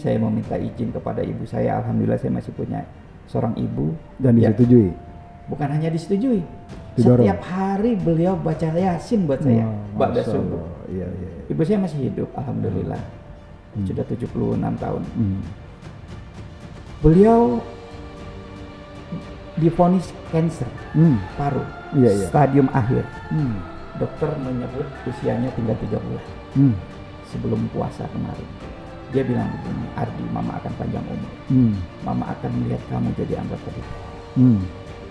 saya meminta izin kepada ibu saya. Alhamdulillah saya masih punya seorang ibu. Dan disetujui? Bukan hanya disetujui, Didorong. setiap hari beliau baca Yasin buat saya ba'da subuh. Iya. Ibu saya masih hidup, alhamdulillah. Sudah 76 tahun. Beliau divonis kanker paru, stadium akhir. Dokter menyebut usianya tinggal 3 bulan. Sebelum puasa kemarin, dia bilang begini, Ardi, mama akan panjang umur. Mama akan melihat kamu jadi anggota DPR.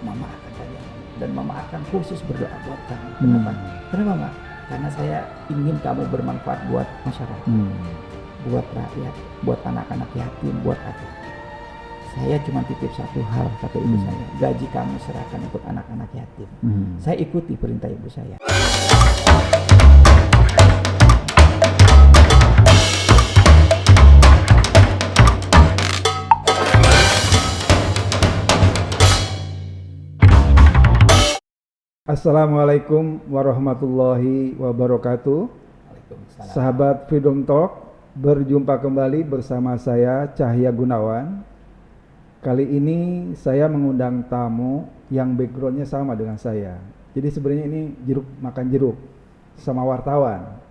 Mama akan panjang umur dan mama akan khusus berdoa buat kamu. Kenapa? Kenapa, Mama? Karena saya ingin kamu bermanfaat buat masyarakat, buat rakyat, buat anak-anak yatim, buat apa? Saya cuma titip satu hal, kata ibu saya, gaji kamu serahkan untuk anak-anak yatim. Saya ikuti perintah ibu saya. Assalamualaikum warahmatullahi wabarakatuh. Waalaikumsalam. Sahabat Freedom Talk, berjumpa kembali bersama saya Cahya Gunawan. Kali ini saya mengundang tamu yang backgroundnya sama dengan saya. Jadi sebenarnya ini jeruk makan jeruk sama wartawan.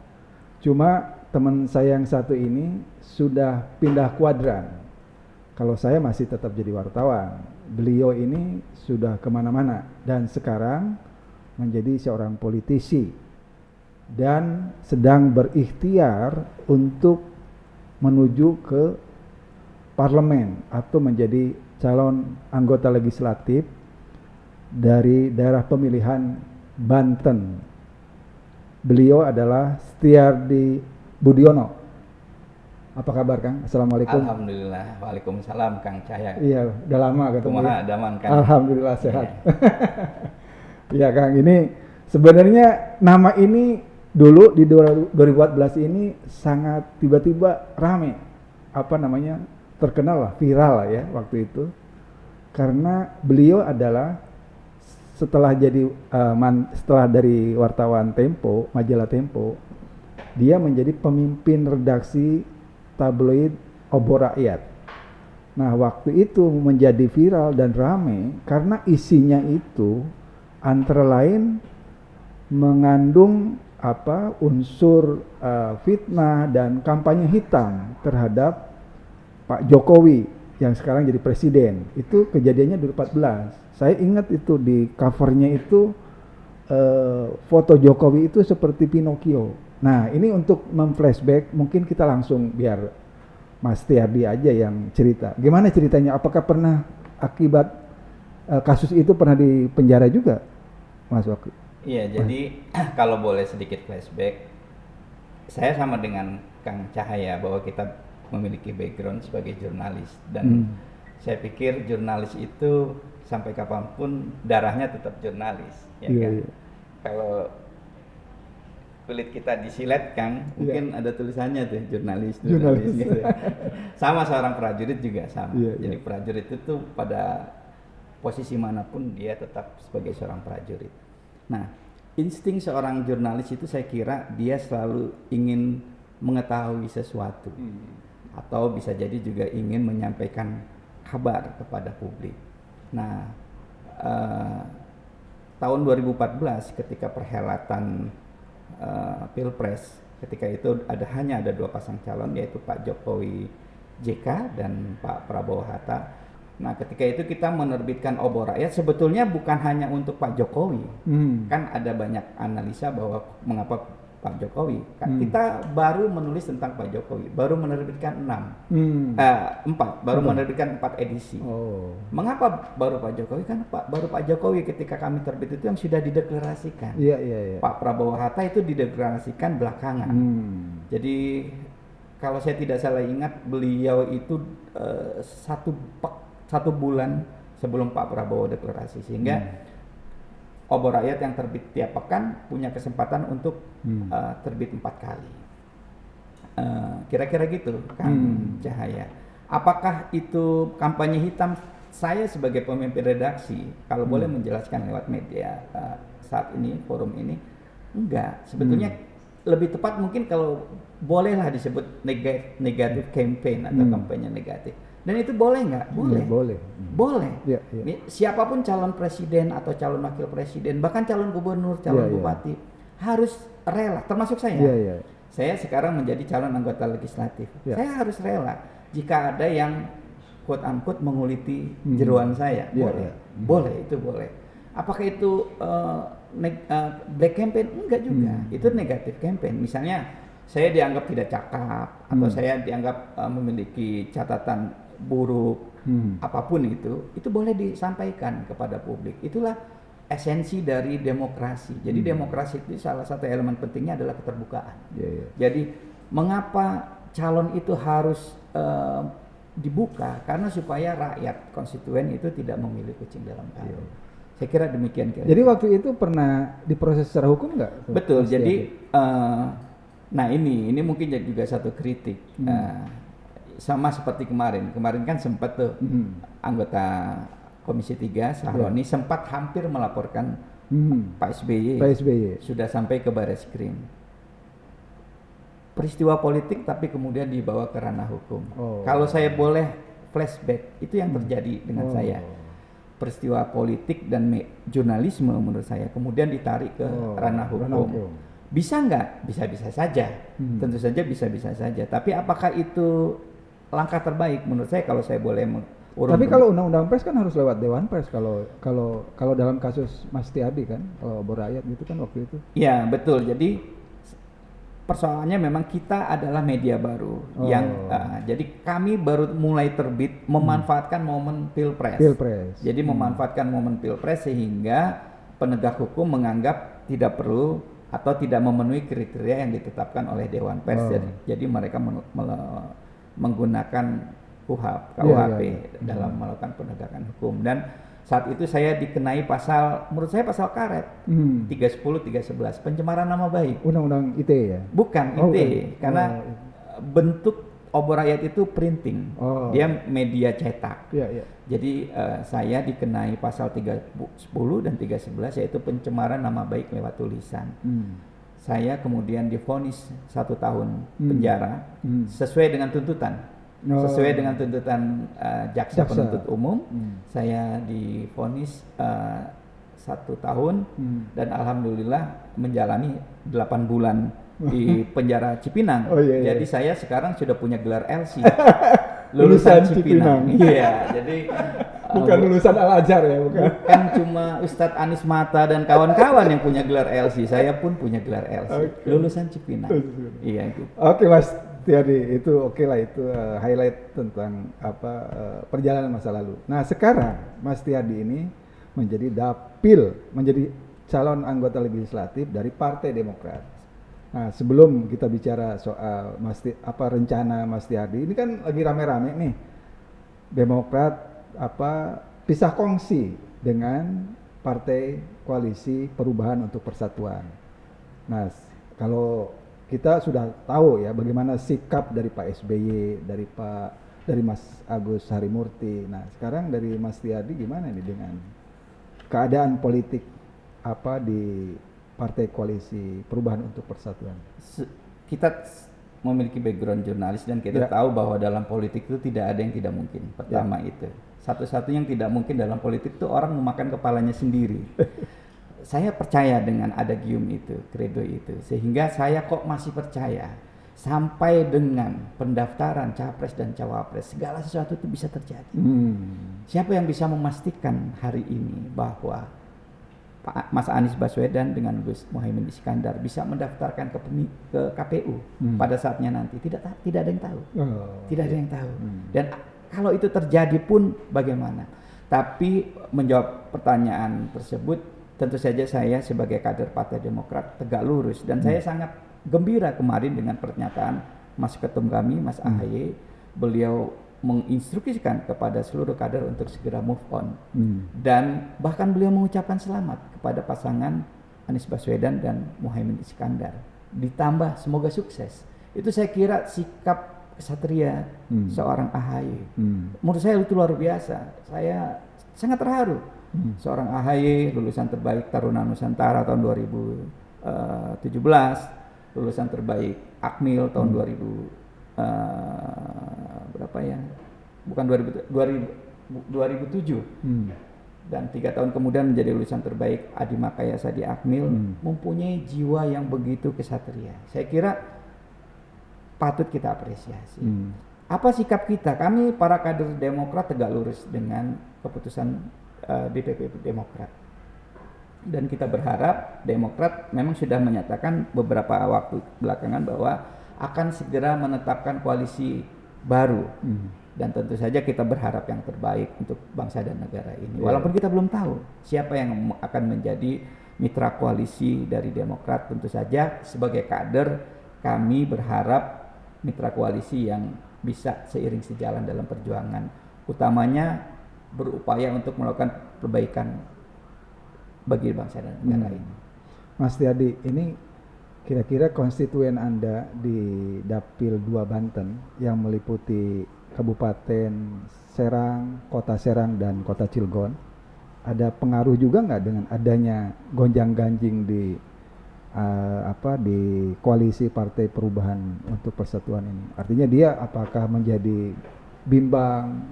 Cuma teman saya yang satu ini sudah pindah kuadran. Kalau saya masih tetap jadi wartawan. Beliau ini sudah kemana-mana dan sekarang menjadi seorang politisi dan sedang berikhtiar untuk menuju ke parlemen atau menjadi calon anggota legislatif dari daerah pemilihan Banten. Beliau adalah Setiardi Budiono. Apa kabar, Kang? Assalamualaikum. Alhamdulillah. Waalaikumsalam, Kang Cahya. Iya, udah lama ketemu. Kumaha Ya? daman, Kang? Alhamdulillah sehat. Iya, Kang, ini sebenarnya nama ini dulu di 2014 ini sangat tiba-tiba rame. Apa namanya? Terkenal lah, viral lah ya waktu itu. Karena beliau adalah setelah dari wartawan Tempo, majalah Tempo, dia menjadi pemimpin redaksi tabloid Obor Rakyat. Nah, waktu itu menjadi viral dan rame karena isinya itu antara lain mengandung unsur fitnah dan kampanye hitam terhadap Pak Jokowi yang sekarang jadi presiden. Itu kejadiannya 2014. Saya ingat itu di covernya itu foto Jokowi itu seperti Pinocchio. Nah, ini untuk memflashback, mungkin kita langsung biar Mas Setiardi aja yang cerita. Gimana ceritanya? Apakah pernah akibat kasus itu pernah di penjara juga, Mas Wakil? Iya, jadi kalau boleh sedikit flashback, saya sama dengan Kang Cahaya bahwa kita memiliki background sebagai jurnalis dan saya pikir jurnalis itu sampai kapanpun darahnya tetap jurnalis, ya kan? Iya. Kalau kulit kita disilet, Kang, mungkin ada tulisannya tuh jurnalis gitu. Sama seorang prajurit juga sama. Jadi prajurit itu pada posisi manapun dia tetap sebagai seorang prajurit. Nah, insting seorang jurnalis itu saya kira dia selalu ingin mengetahui sesuatu atau bisa jadi juga ingin menyampaikan kabar kepada publik. Nah, tahun 2014 ketika perhelatan Pilpres, ketika itu hanya ada 2 pasang calon, yaitu Pak Jokowi JK dan Pak Prabowo Hatta. Nah, ketika itu kita menerbitkan Obor Rakyat sebetulnya bukan hanya untuk Pak Jokowi. Kan ada banyak analisa bahwa mengapa Pak Jokowi. Kan kita baru menulis tentang Pak Jokowi, baru menerbitkan 4 edisi. Mengapa baru Pak Jokowi? Kan baru Pak Jokowi ketika kami terbit itu yang sudah dideklarasikan. Iya. Pak Prabowo Hatta itu dideklarasikan belakangan. Jadi kalau saya tidak salah ingat, beliau itu satu bulan sebelum Pak Prabowo deklarasi, sehingga Obor Rakyat yang terbit tiap pekan punya kesempatan untuk terbit 4 kali. Kira-kira gitu, Kang Cahaya. Apakah itu kampanye hitam? Saya sebagai pemimpin redaksi, kalau boleh menjelaskan lewat media saat ini, forum ini, enggak. Sebetulnya lebih tepat mungkin kalau bolehlah disebut negatif campaign atau kampanye negatif. Dan itu boleh nggak? Boleh. Ya, boleh. Boleh. Ya, ya. Siapapun calon presiden atau calon wakil presiden, bahkan calon gubernur, calon bupati harus rela, termasuk saya. Ya, ya. Saya sekarang menjadi calon anggota legislatif. Ya. Saya harus rela jika ada yang quote unquote menguliti jeroan saya. Boleh. Boleh, itu boleh. Apakah itu black campaign? Enggak juga. Itu negatif campaign. Misalnya saya dianggap tidak cakap atau saya dianggap memiliki catatan buruk, apapun itu boleh disampaikan kepada publik. Itulah esensi dari demokrasi. Jadi demokrasi itu salah satu elemen pentingnya adalah keterbukaan. Jadi mengapa calon itu harus dibuka? Karena supaya rakyat konstituen itu tidak memilih kucing dalam karung. Saya kira demikian. Jadi waktu itu pernah diproses secara hukum nggak? Betul. Jadi nah ini mungkin juga satu kritik. Sama seperti kemarin kan sempat tuh anggota Komisi 3 Sahroni sempat hampir melaporkan Pak SBY sudah sampai ke Bareskrim. Peristiwa politik tapi kemudian dibawa ke ranah hukum. Kalau saya boleh flashback, itu yang terjadi dengan saya. Peristiwa politik dan jurnalisme menurut saya kemudian ditarik ke ranah hukum. Bisa nggak? Bisa-bisa saja. Tentu saja bisa-bisa saja. Tapi apakah itu langkah terbaik menurut saya kalau saya boleh Tapi kalau undang-undang pers kan harus lewat Dewan Pers kalau dalam kasus Mas Tiadi kan, kalau Borayat gitu kan waktu itu. Ya, betul. Jadi persoalannya memang kita adalah media baru yang jadi kami baru mulai terbit memanfaatkan momen Pilpres. Jadi memanfaatkan momen Pilpres sehingga penegak hukum menganggap tidak perlu atau tidak memenuhi kriteria yang ditetapkan oleh Dewan Pers. Jadi mereka menggunakan KUHP dalam melakukan penegakan hukum. Dan saat itu saya dikenai pasal, menurut saya pasal karet 310, 311 pencemaran nama baik. Undang-undang ITE ya? Bukan ITE, karena bentuk obor rakyat itu printing, dia media cetak. Jadi saya dikenai pasal 310 dan 311 yaitu pencemaran nama baik lewat tulisan. Saya kemudian divonis 1 tahun penjara sesuai dengan tuntutan. Sesuai dengan tuntutan jaksa penuntut umum, saya divonis 1 tahun dan alhamdulillah menjalani 8 bulan di penjara Cipinang. Jadi saya sekarang sudah punya gelar LC. Lulusan Cipinang. Iya, jadi bukan lulusan Al-Azhar ya, bukan cuma Ustadz Anies Mata dan kawan-kawan yang punya gelar LC, saya pun punya gelar LC. Lulusan Cipinang. Iya gitu. Oke, Mas Tiadi, itu oke lah, itu highlight tentang perjalanan masa lalu. Nah, sekarang Mas Tiadi ini menjadi dapil, menjadi calon anggota legislatif dari Partai Demokrat. Nah, sebelum kita bicara soal rencana Mas Tiadi, ini kan lagi rame-rame nih. Demokrat pisah kongsi dengan Partai Koalisi Perubahan untuk Persatuan. Nah, kalau kita sudah tahu ya bagaimana sikap dari Pak SBY, dari Mas Agus Harimurti. Nah, sekarang dari Mas Tiadi gimana nih dengan keadaan politik di Partai Koalisi Perubahan untuk Persatuan? Kita memiliki background jurnalis dan kita tahu bahwa dalam politik itu tidak ada yang tidak mungkin. Pertama itu. Satu-satunya yang tidak mungkin dalam politik itu orang memakan kepalanya sendiri. Saya percaya dengan adagium itu, kredo itu, sehingga saya kok masih percaya sampai dengan pendaftaran capres dan cawapres segala sesuatu itu bisa terjadi. Siapa yang bisa memastikan hari ini bahwa Pak Mas Anies Baswedan dengan Gus Muhaimin Iskandar bisa mendaftarkan ke KPU pada saatnya nanti? Tidak ada yang tahu. Tidak ada yang tahu. Dan kalau itu terjadi pun bagaimana? Tapi menjawab pertanyaan tersebut, tentu saja saya sebagai kader Partai Demokrat tegak lurus dan saya sangat gembira kemarin dengan pernyataan Mas Ketum kami, Mas AHY. Beliau menginstruksikan kepada seluruh kader untuk segera move on dan bahkan beliau mengucapkan selamat kepada pasangan Anies Baswedan dan Muhaimin Iskandar. Ditambah semoga sukses. Itu saya kira sikap kesatria seorang AHY. Menurut saya itu luar biasa. Saya sangat terharu. Seorang AHY lulusan terbaik Taruna Nusantara tahun 2017 lulusan terbaik Akmil tahun 2000 berapa ya? Bukan 2007. Dan 3 tahun kemudian menjadi lulusan terbaik Adi Makayasa di Akmil, mempunyai jiwa yang begitu kesatria. Saya kira patut kita apresiasi. Apa sikap kita? Kami para kader Demokrat tegak lurus dengan keputusan DPP Demokrat. Dan kita berharap Demokrat memang sudah menyatakan beberapa waktu belakangan bahwa akan segera menetapkan koalisi baru. Dan tentu saja kita berharap yang terbaik untuk bangsa dan negara ini. Walaupun kita belum tahu siapa yang akan menjadi mitra koalisi dari Demokrat, tentu saja sebagai kader kami berharap mitra koalisi yang bisa seiring sejalan dalam perjuangan. Utamanya berupaya untuk melakukan perbaikan bagi bangsa dan negara ini. Mas Tiadi, ini kira-kira konstituen Anda di Dapil 2 Banten yang meliputi Kabupaten Serang, Kota Serang, dan Kota Cilegon, ada pengaruh juga nggak dengan adanya gonjang-ganjing di di koalisi Partai Perubahan untuk Persatuan ini? Artinya dia apakah menjadi bimbang,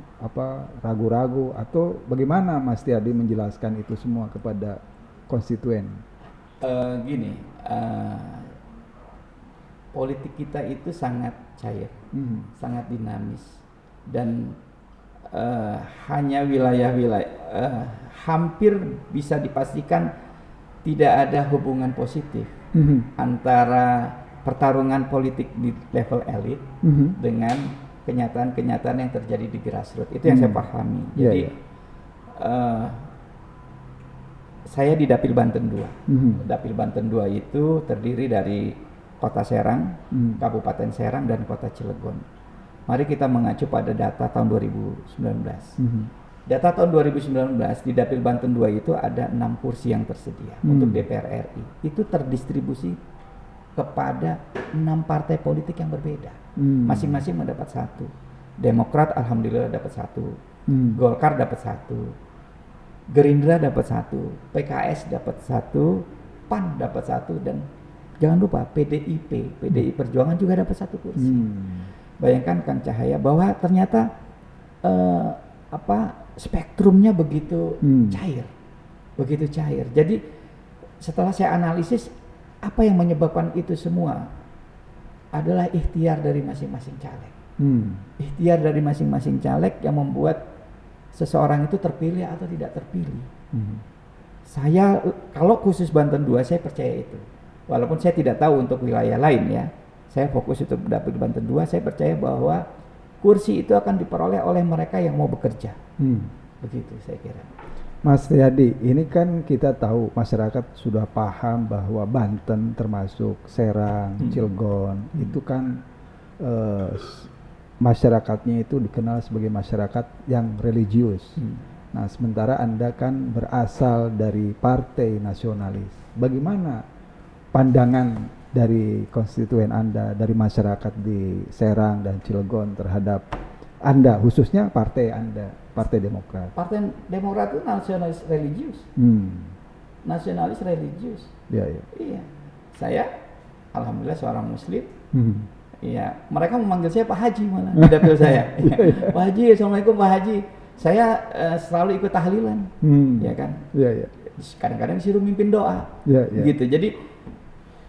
ragu-ragu, atau bagaimana Mas Tiadi menjelaskan itu semua kepada konstituen? Politik kita itu sangat cair, sangat dinamis, dan hanya wilayah-wilayah hampir bisa dipastikan tidak ada hubungan positif antara pertarungan politik di level elit dengan kenyataan-kenyataan yang terjadi di grassroots. Itu yang saya pahami. Jadi saya di Dapil Banten 2. Dapil Banten 2 itu terdiri dari Kota Serang, Kabupaten Serang, dan Kota Cilegon. Mari kita mengacu pada data tahun 2019. Data tahun 2019 di Dapil Banten 2 itu ada 6 kursi yang tersedia untuk DPR RI. Itu terdistribusi kepada 6 partai politik yang berbeda. Masing-masing mendapat 1. Demokrat alhamdulillah dapat 1. Golkar dapat 1. Gerindra dapat 1. PKS dapat 1. PAN dapat 1. Dan jangan lupa PDI Perjuangan juga dapat 1 kursi. Bayangkan Kang Cahaya bahwa ternyata spektrumnya begitu cair, begitu cair. Jadi setelah saya analisis apa yang menyebabkan itu semua adalah ikhtiar dari masing-masing caleg. Ikhtiar dari masing-masing caleg yang membuat seseorang itu terpilih atau tidak terpilih. Saya kalau khusus Banten 2 saya percaya itu. Walaupun saya tidak tahu untuk wilayah lain ya. Saya fokus untuk Dapil Banten 2, saya percaya bahwa kursi itu akan diperoleh oleh mereka yang mau bekerja. Begitu saya kira. Mas Tiadi, ini kan kita tahu masyarakat sudah paham bahwa Banten termasuk Serang, Cilegon, itu kan masyarakatnya itu dikenal sebagai masyarakat yang religius. Nah, sementara Anda kan berasal dari partai nasionalis. Bagaimana pandangan dari konstituen Anda, dari masyarakat di Serang dan Cilegon terhadap Anda, khususnya partai Anda, Partai Demokrat? Partai Demokrat itu nasionalis religius. Nasionalis religius. Iya. Saya alhamdulillah seorang muslim. Iya, mereka memanggil saya Pak Haji malah di dapil saya. Pak Haji, assalamualaikum Pak Haji. Saya selalu ikut tahlilan, ya kan? Kadang-kadang disuruh mimpin doa, gitu. Jadi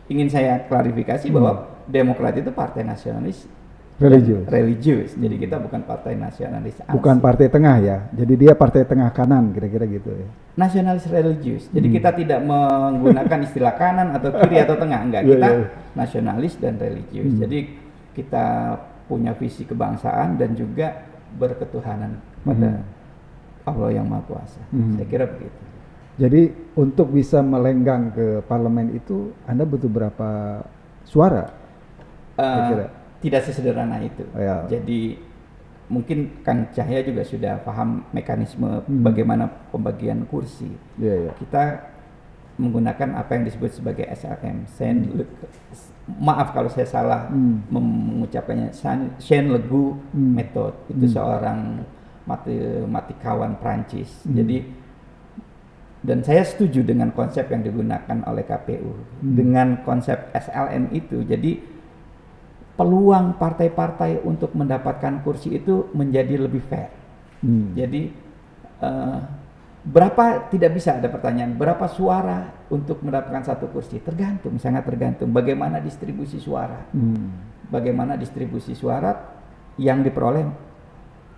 ingin saya klarifikasi bahwa Demokrat itu partai nasionalis religius. Jadi kita bukan partai nasionalis ansih. Bukan partai tengah ya. Jadi dia partai tengah kanan kira-kira gitu ya. Nasionalis religius. Jadi kita tidak menggunakan istilah kanan atau kiri atau tengah, enggak. Kita nasionalis dan religius. Jadi kita punya visi kebangsaan dan juga berketuhanan pada Allah yang Maha Kuasa. Saya kira begitu. Jadi untuk bisa melenggang ke parlemen itu Anda butuh berapa suara? Tidak sesederhana itu. Jadi mungkin Kang Cahaya juga sudah paham mekanisme bagaimana pembagian kursi. Kita menggunakan apa yang disebut sebagai SLM. Maaf kalau saya salah mengucapkannya. Shane Legu Method itu seorang matematikawan Prancis. Jadi Dan saya setuju dengan konsep yang digunakan oleh KPU. Dengan konsep SLM itu, jadi peluang partai-partai untuk mendapatkan kursi itu menjadi lebih fair. Jadi berapa, tidak bisa ada pertanyaan, berapa suara untuk mendapatkan satu kursi? Tergantung, sangat tergantung. Bagaimana distribusi suara? Bagaimana distribusi suara yang diperoleh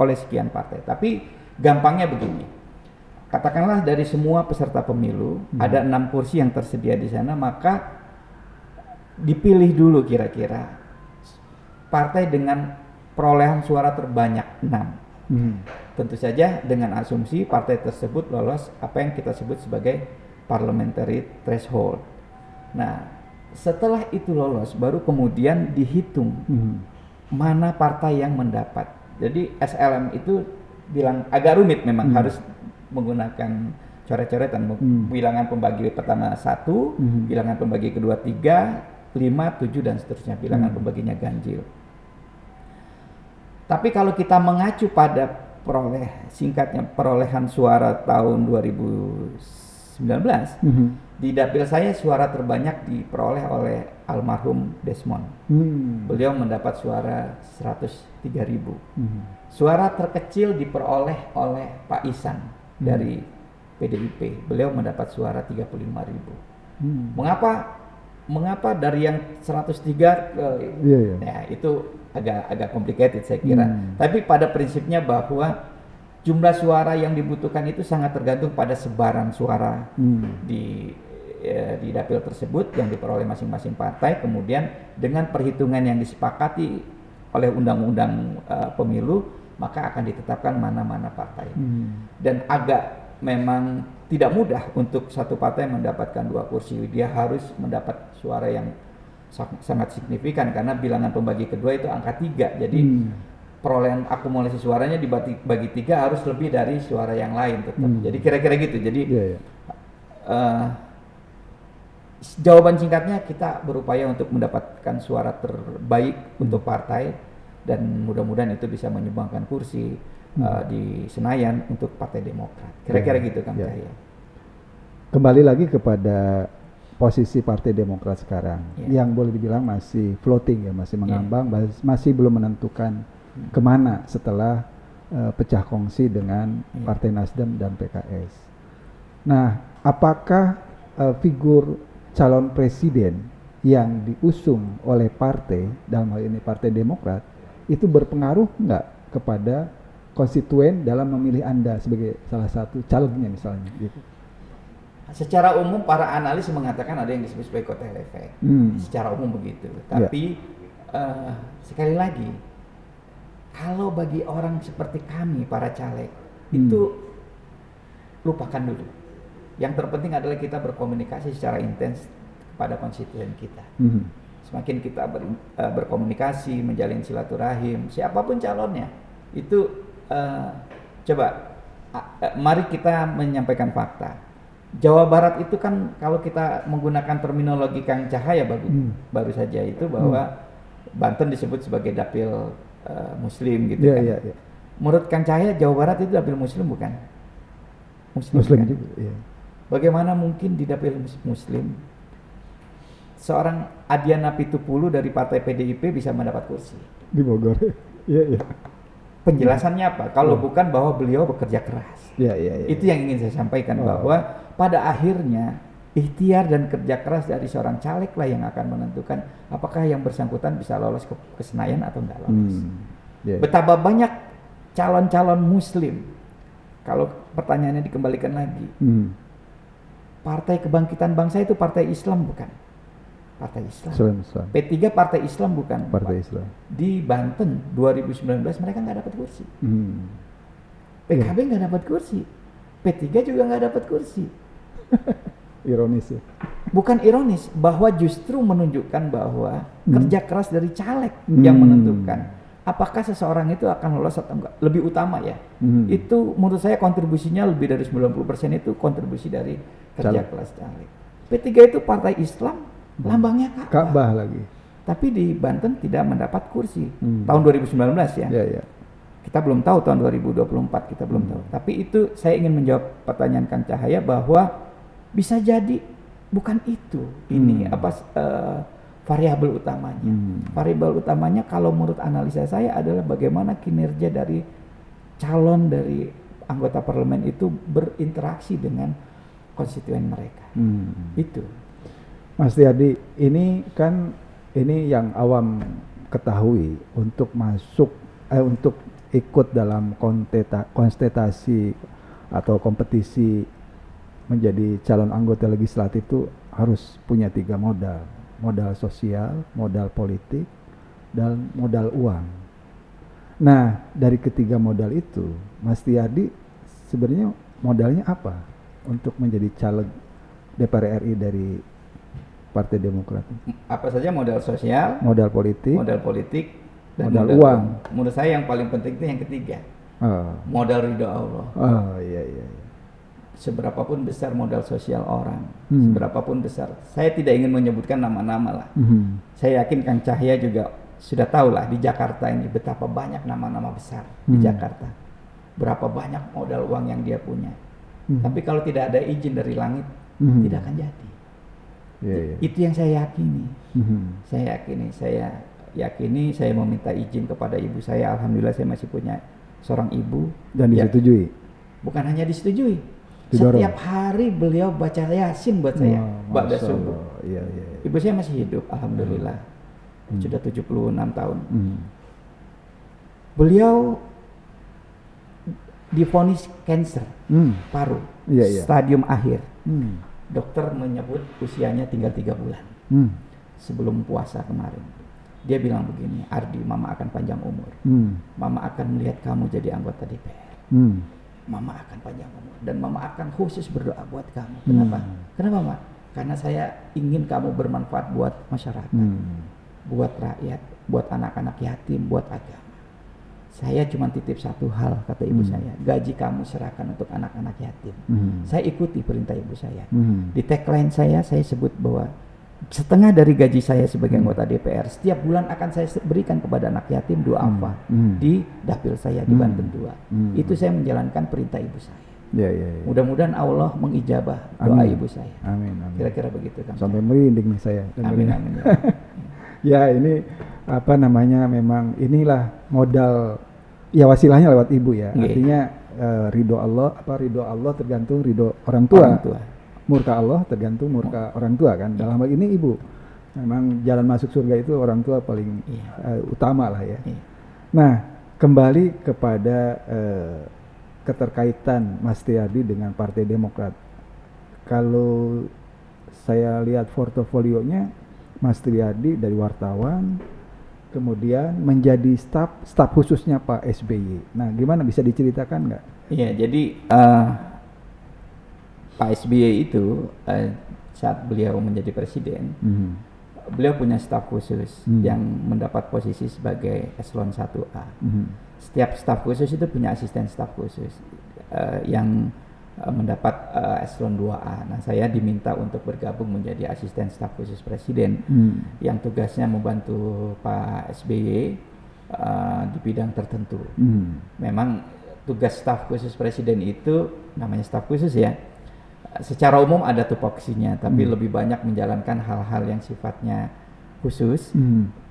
oleh sekian partai. Tapi gampangnya begini. Katakanlah dari semua peserta pemilu ada 6 kursi yang tersedia di sana, maka dipilih dulu kira-kira partai dengan perolehan suara terbanyak 6. Tentu saja dengan asumsi partai tersebut lolos apa yang kita sebut sebagai parliamentary threshold. Nah, setelah itu lolos baru kemudian dihitung mana partai yang mendapat. Jadi SLM itu bilang agak rumit memang, harus menggunakan coret-coretan, bilangan pembagi pertama 1, bilangan pembagi kedua 3, 5, 7 dan seterusnya, bilangan pembaginya ganjil. Tapi kalau kita mengacu pada perolehan suara tahun 2019, di dapil saya suara terbanyak diperoleh oleh almarhum Desmond. Beliau mendapat suara 103.000. Suara terkecil diperoleh oleh Pak Ihsan dari PDIP. Beliau mendapat suara 35.000. Mengapa dari yang 103 ke ya itu agak complicated saya kira. Tapi pada prinsipnya bahwa jumlah suara yang dibutuhkan itu sangat tergantung pada sebaran suara di dapil tersebut yang diperoleh masing-masing partai, kemudian dengan perhitungan yang disepakati oleh undang-undang pemilu, maka akan ditetapkan mana-mana partai. Dan agak memang tidak mudah untuk satu partai mendapatkan 2 kursi. Dia harus mendapat suara yang sangat signifikan karena bilangan pembagi kedua itu angka 3. Jadi perolehan akumulasi suaranya dibagi 3 harus lebih dari suara yang lain tetap. Jadi kira-kira gitu. Jadi jawaban singkatnya kita berupaya untuk mendapatkan suara terbaik untuk partai, dan mudah-mudahan itu bisa menyumbangkan kursi di Senayan untuk Partai Demokrat. Kira-kira gitu Kang Cahya. Kembali lagi kepada posisi Partai Demokrat sekarang, yang boleh dibilang masih floating ya, masih mengambang, masih belum menentukan kemana setelah pecah kongsi dengan Partai Nasdem dan PKS. Nah, apakah figur calon presiden yang diusung oleh partai, dalam hal ini Partai Demokrat, itu berpengaruh nggak kepada konstituen dalam memilih Anda sebagai salah satu calegnya misalnya gitu? Secara umum para analis mengatakan ada yang disebut sebagai kotel efek. Secara umum begitu. Tapi sekali lagi, kalau bagi orang seperti kami para caleg itu lupakan dulu. Yang terpenting adalah kita berkomunikasi secara intens kepada konstituen kita. Semakin kita berkomunikasi, menjalin silaturahim, siapapun calonnya, itu mari kita menyampaikan fakta. Jawa Barat itu kan kalau kita menggunakan terminologi Kang Cahaya baru saja itu bahwa Banten disebut sebagai dapil Muslim gitu kan. Menurut Kang Cahaya Jawa Barat itu dapil Muslim bukan? Muslim kan? Juga. Bagaimana mungkin di dapil Muslim seorang Adiana Pitupulu dari partai PDIP bisa mendapat kursi di Bogor? Penjelasannya apa? Kalau bukan bahwa beliau bekerja keras. Itu yang ingin saya sampaikan, bahwa pada akhirnya ikhtiar dan kerja keras dari seorang caleg lah yang akan menentukan apakah yang bersangkutan bisa lolos ke Senayan atau enggak lolos. Betapa banyak calon-calon Muslim. Kalau pertanyaannya dikembalikan lagi, Partai Kebangkitan Bangsa itu partai Islam bukan? Partai Islam. P3 partai Islam bukan? Partai Islam. Di Banten 2019 mereka nggak dapat kursi. PKB nggak dapat kursi. P3 juga nggak dapat kursi. Ironis ya. Bukan ironis, bahwa justru menunjukkan bahwa kerja keras dari caleg yang menentukan apakah seseorang itu akan lolos atau enggak. Lebih utama ya. Itu menurut saya kontribusinya lebih dari 90% itu kontribusi dari kerja keras caleg. P3 itu partai Islam, lambangnya Ka'bah lagi. Tapi di Banten tidak mendapat kursi. Tahun 2019 ya. Kita belum tahu tahun 2024, kita belum tahu. Tapi itu saya ingin menjawab pertanyaan Kang Cahaya bahwa bisa jadi bukan itu ini variabel utamanya. Variabel utamanya kalau menurut analisa saya adalah bagaimana kinerja dari calon dari anggota parlemen itu berinteraksi dengan konstituen mereka. Itu. Mas Tiyadi, ini kan ini yang awam ketahui untuk masuk untuk ikut dalam kontestasi atau kompetisi menjadi calon anggota legislatif itu harus punya 3 modal. Modal sosial, modal politik, dan modal uang. Nah, dari ketiga modal itu, Mas Tiyadi sebenarnya modalnya apa untuk menjadi caleg DPR RI dari Partai Demokrat? Apa saja modal sosial, modal politik, dan modal uang. Menurut saya yang paling penting itu yang ketiga. Modal ridho Allah. Iya. Seberapapun besar modal sosial orang, seberapapun besar. Saya tidak ingin menyebutkan nama-nama lah. Saya yakin Kang Cahya juga sudah tahu lah di Jakarta ini betapa banyak nama-nama besar di Jakarta. Berapa banyak modal uang yang dia punya. Tapi kalau tidak ada izin dari langit, tidak akan jadi. Itu yang saya yakini. Saya yakini, saya meminta izin kepada ibu saya. Alhamdulillah saya masih punya seorang ibu. Dan disetujui? Bukan hanya disetujui. Didorong. Setiap hari beliau baca Yasin buat saya, ba'da subuh. Iya. Ibu saya masih hidup, alhamdulillah. Sudah 76 tahun. Beliau divonis kanker paru, stadium akhir. Dokter menyebut usianya tinggal 3 bulan. Sebelum puasa kemarin, dia bilang begini, Ardi, mama akan panjang umur. Mama akan melihat kamu jadi anggota DPR. Mama akan panjang umur dan mama akan khusus berdoa buat kamu. Kenapa? Kenapa, Mak? Karena saya ingin kamu bermanfaat buat masyarakat, buat rakyat, buat anak-anak yatim, buat agama. Saya cuma titip satu hal, kata ibu saya, gaji kamu serahkan untuk anak-anak yatim. Saya ikuti perintah ibu saya. Di tagline saya sebut bahwa setengah dari gaji saya sebagai anggota DPR setiap bulan akan saya berikan kepada anak yatim 2 alfa di dapil saya di Banten 2. Itu saya menjalankan perintah ibu saya. Mudah-mudahan Allah mengijabah doa ibu saya. Amin. Kira-kira begitu kan. Sampai merinding nih saya. Amin. Ya, ini apa namanya, memang inilah modal, ya wasilahnya lewat ibu ya. Artinya ridho Allah tergantung ridho orang tua. Murka Allah tergantung murka orang tua kan. Dalam hal ini ibu. Memang jalan masuk surga itu orang tua paling utama lah ya. Nah, kembali kepada keterkaitan Mas Tiyadi dengan Partai Demokrat. Kalau saya lihat portofolionya, Mas Tiyadi dari wartawan, kemudian menjadi staf khususnya Pak SBY. Nah, gimana, bisa diceritakan nggak? Iya, jadi Pak SBY itu saat beliau menjadi presiden, beliau punya staf khusus yang mendapat posisi sebagai eselon 1A. Setiap staf khusus itu punya asisten staf khusus yang mendapat eselon 2A. Nah, saya diminta untuk bergabung menjadi asisten staf khusus presiden yang tugasnya membantu Pak SBY di bidang tertentu. Memang tugas staf khusus presiden itu namanya staf khusus ya. Secara umum ada tupoksinya, tapi lebih banyak menjalankan hal-hal yang sifatnya khusus.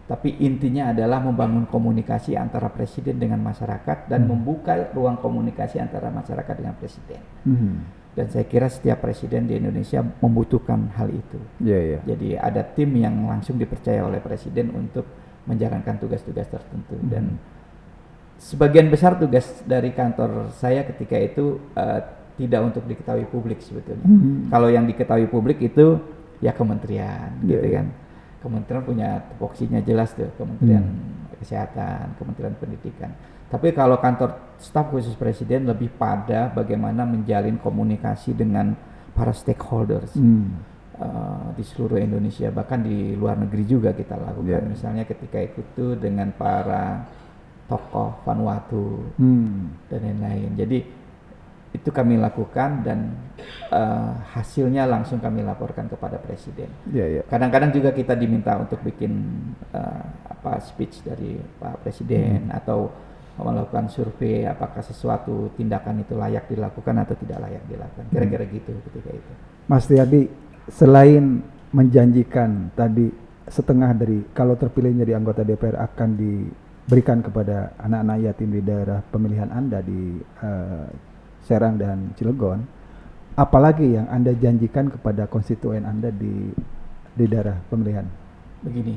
Tapi intinya adalah membangun komunikasi antara presiden dengan masyarakat dan membuka ruang komunikasi antara masyarakat dengan presiden. Dan saya kira setiap presiden di Indonesia membutuhkan hal itu. Jadi ada tim yang langsung dipercaya oleh presiden untuk menjalankan tugas-tugas tertentu. Dan sebagian besar tugas dari kantor saya ketika itu tidak untuk diketahui publik sebetulnya. Kalau yang diketahui publik itu ya kementerian, gitu kan. Kementerian punya tupoksinya jelas tuh, Kementerian Kesehatan, Kementerian Pendidikan. Tapi kalau kantor staf khusus presiden lebih pada bagaimana menjalin komunikasi dengan para stakeholders di seluruh Indonesia, bahkan di luar negeri juga kita lakukan. Misalnya ketika itu dengan para tokoh Vanuatu dan lain-lain. Jadi itu kami lakukan dan hasilnya langsung kami laporkan kepada presiden. Kadang-kadang juga kita diminta untuk bikin speech dari Pak Presiden atau melakukan survei apakah sesuatu tindakan itu layak dilakukan atau tidak layak dilakukan. Kira-kira gitu ketika itu. Mas Tiardi, selain menjanjikan tadi setengah dari kalau terpilih menjadi anggota DPR akan diberikan kepada anak-anak yatim di daerah pemilihan Anda di Serang dan Cilegon, apalagi yang Anda janjikan kepada konstituen Anda di daerah pemilihan? Begini,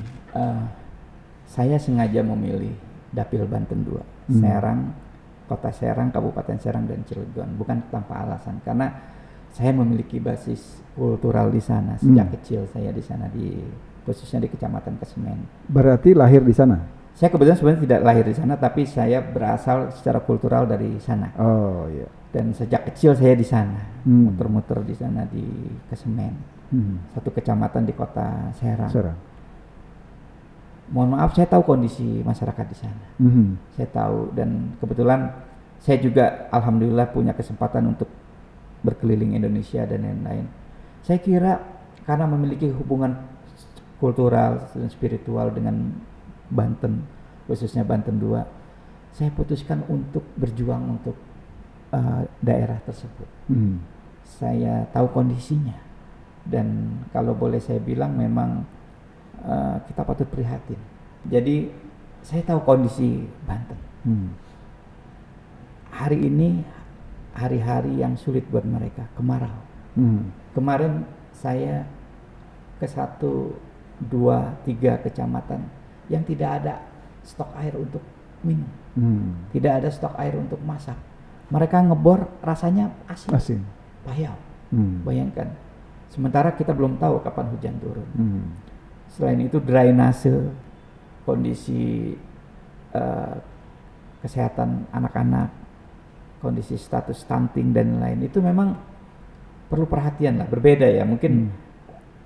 saya sengaja memilih Dapil Banten 2, Serang, Kota Serang, Kabupaten Serang dan Cilegon, bukan tanpa alasan, karena saya memiliki basis kultural di sana sejak kecil. Saya di sana, khususnya di Kecamatan Kesemen. Berarti lahir di sana? Saya kebetulan sebenarnya tidak lahir di sana, tapi saya berasal secara kultural dari sana. Oh iya. Dan sejak kecil saya di sana, muter-muter di sana di Kesemen, satu kecamatan di Kota Serang. Mohon maaf, saya tahu kondisi masyarakat di sana. Saya tahu, dan kebetulan saya juga alhamdulillah punya kesempatan untuk berkeliling Indonesia dan lain-lain. Saya kira karena memiliki hubungan kultural dan spiritual dengan Banten, khususnya Banten 2, saya putuskan untuk berjuang untuk daerah tersebut. Saya tahu kondisinya, dan kalau boleh saya bilang memang kita patut prihatin. Jadi saya tahu kondisi Banten. Hari ini hari-hari yang sulit buat mereka, kemarau. Kemarin saya ke 1, 2, 3 kecamatan yang tidak ada stok air untuk minum, tidak ada stok air untuk masak. Mereka ngebor rasanya asin. Payau. Bayangkan. Sementara kita belum tahu kapan hujan turun. Selain itu drainase, kondisi kesehatan anak-anak, kondisi status stunting dan lain itu memang perlu perhatian lah. Berbeda ya, mungkin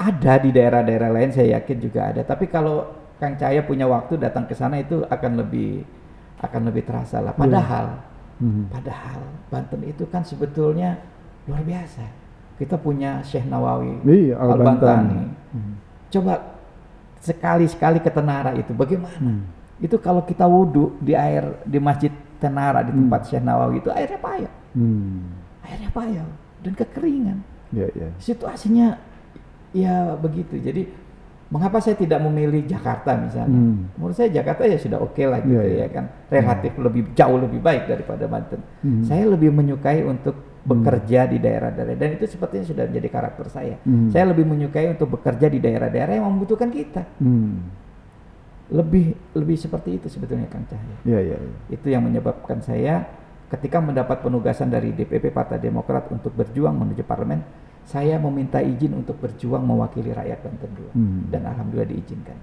ada di daerah-daerah lain, saya yakin juga ada. Tapi kalau Kang Cahaya punya waktu datang ke sana itu akan lebih terasa lah. Padahal Banten itu kan sebetulnya luar biasa. Kita punya Syekh Nawawi Al-Bantani. Coba sekali-sekali ke Tenara itu bagaimana? Itu kalau kita wudhu di air di Masjid Tenara di tempat Syekh Nawawi itu airnya payah. Airnya payah dan kekeringan. Situasinya ya begitu. Jadi mengapa saya tidak memilih Jakarta misalnya? Menurut saya Jakarta ya sudah oke lah gitu ya kan. Relatif jauh lebih baik daripada Banten. Saya lebih menyukai untuk bekerja di daerah-daerah, dan itu sepertinya sudah menjadi karakter saya. Saya lebih menyukai untuk bekerja di daerah-daerah yang membutuhkan kita. Lebih seperti itu sebetulnya Kang Cahaya. Itu yang menyebabkan saya ketika mendapat penugasan dari DPP Partai Demokrat untuk berjuang menuju parlemen, saya meminta izin untuk berjuang mewakili rakyat Banten 2, dan alhamdulillah diizinkan.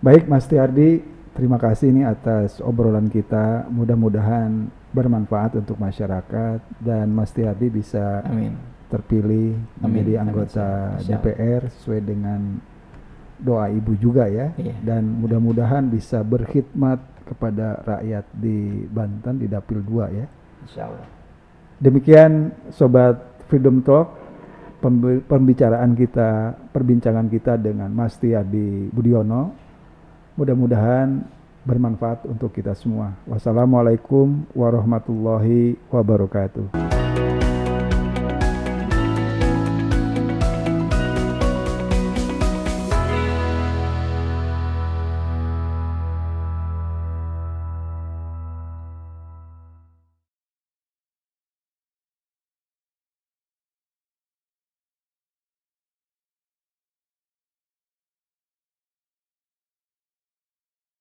Baik Mas Tiardi, terima kasih nih atas obrolan kita. Mudah-mudahan bermanfaat untuk masyarakat dan Mas Tiardi bisa terpilih menjadi anggota DPR sesuai dengan doa ibu juga ya. Dan mudah-mudahan bisa berkhidmat kepada rakyat di Banten di Dapil 2 ya. Insyaallah. Demikian Sobat Freedom Talk, perbincangan kita dengan Mas Tiardi Budiono. Mudah-mudahan bermanfaat untuk kita semua. Wassalamualaikum warahmatullahi wabarakatuh.